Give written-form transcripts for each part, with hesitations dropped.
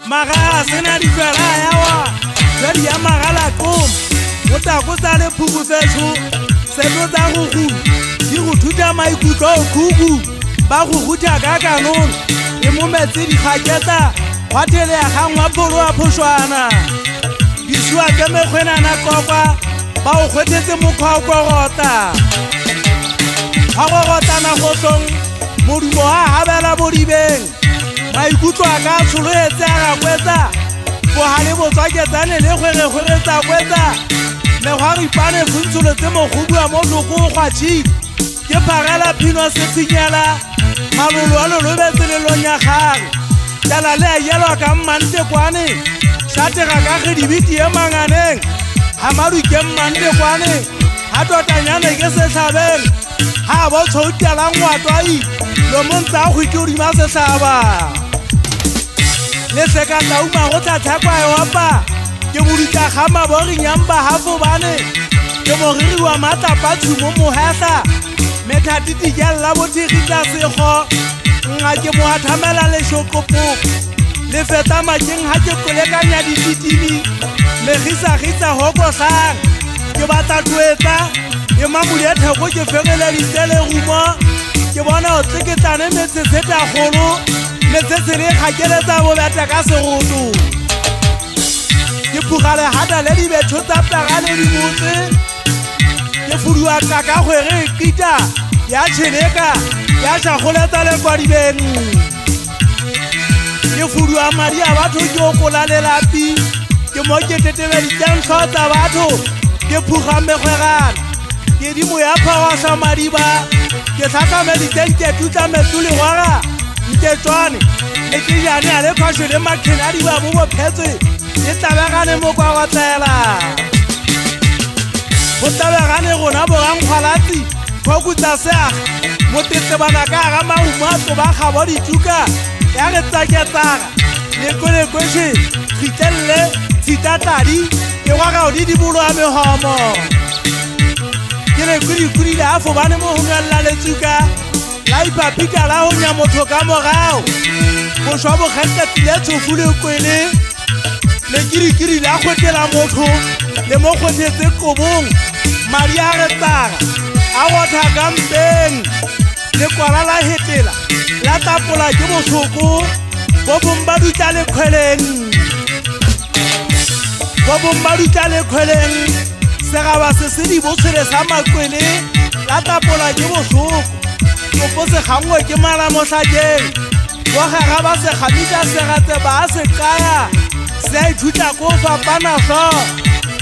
Maga sena di fela yawa Zeri ya magala kom Ota kosa le pugu fesu Seno za gugu Di go thuta maikutlo kugu Ba go huta ka kanon E mo metsi di khaketa Hotele ya gangwa polo a phoshwana Di shwa ke mekgwena na kokwa Ba o khwetetse mokgwa o korota Ha go rota na go tsong Modumo ha habela bodibeng Maikutlo a ka tsholoetse a ga kwetsa Bohale botswaketsane le kgwere-kgweretsa kwetsa Mekgwa ripane funtsholoetse mogobu a mo loko gwa tšhip Ke pharela phino se finyela Malolo a lolobetse lelong ya gare Tala le a yelwa ka mmante kwane Shatega ka gedibiti e manganeng Hamadu ke mmante kwane Ha totanyane ke setlhabeng Ha bo tshoutelang watwai Lo montsa a khwike odima setlhaba Le seka tauma go tlatlhakwa e opa Ke bodika gama bo re nyamba hafo bane Ke moriri wa matapa tshumo mohehla Methatiti jalla bothigitla sekgo Nga ke mo athamela le shokopo Le feta makeng ha ke kolekanya dititimi Le gisa-gisa hokosang Ke batla twetsa E mamudi ya theko ke fegele ditele rumo Ke bona o tseketsane metseseta kgolo Metsese le kgakeletsa bobeta ka seroto Ke pugale hata le dibetho tsa plagane di botse Ke fuduwa kaka kgwere kita Ya tšheleka Ya šagoletsa le kwa dibeng Ke fuduwa madi a batho ke okola le lapi Ke mo ke tetebeditšang tlho tsa batho Ke puga mekgwegana Ke dimo ya phawasa madiba Ke tlhakameditšeng ke tutla metuli gwaga Nke tswane Le ke jane a le phasho le makhena a diba bo bophetswe Ke tabegane mo kwa gotsela Go tabegane gona bogang kgwalatsi Fokutsa seag Motetsebana ka aga maumatso ba gabo dituka Ya re tsaketsaga Lekwe-lekweše Khitlelle Tshitatadi Ke gwaga o di dibolo a mehomo Ke lekwe-lekwe le afo bane mo honella letsuka La ipapika la ho nya motho ka morao Bošwa bo kgenkatile tshofu le kwele Le kirikiri la khwetela motho Le mo khwethetse kobong Madi a retsaga A gotha ka mpeng Le kwala la hetela La tapola ke bohloko Bo bomba dutla le khweleng Bo bomba dutla le khweleng Segaba se se di botshele sa makwele La tapola ke bohloko Kopo se gangwe ke mala mohlakeng Bo gaga ba se kgamisa segatse ba se kaya Se a ithutla ko fapana hlo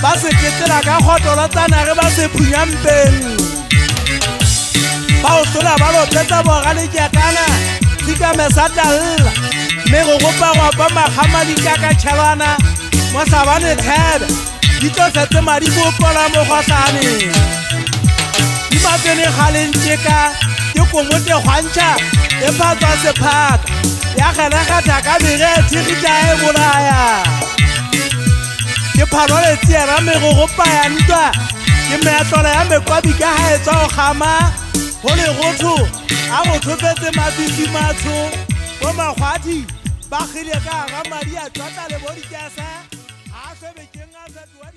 Ba se ketela ka kgotolotsana ge ba se phunyampeng Ba o hlola ba lopetsa bogale kekana Tika mesatalla Me go gopa gopa makgama dikaka tšhelwana Mo sabane thebe Di tlo fetse madi bopola mo gotlane Di matene kgaleng tjeka Ke komote kgwantšha E phatswa sephaka Ya kgelegata ka bege thigita e bolaya Ke phalole tsiera me go gopa ya ntwa Ke meatlole ya mekwabi ka haetswa o kgama Go le gotho A go thopetse mabisi matsho Bo makgwati Ba khile ka aga madi a tswata le bodikasa A hlwebekeng a zatuwa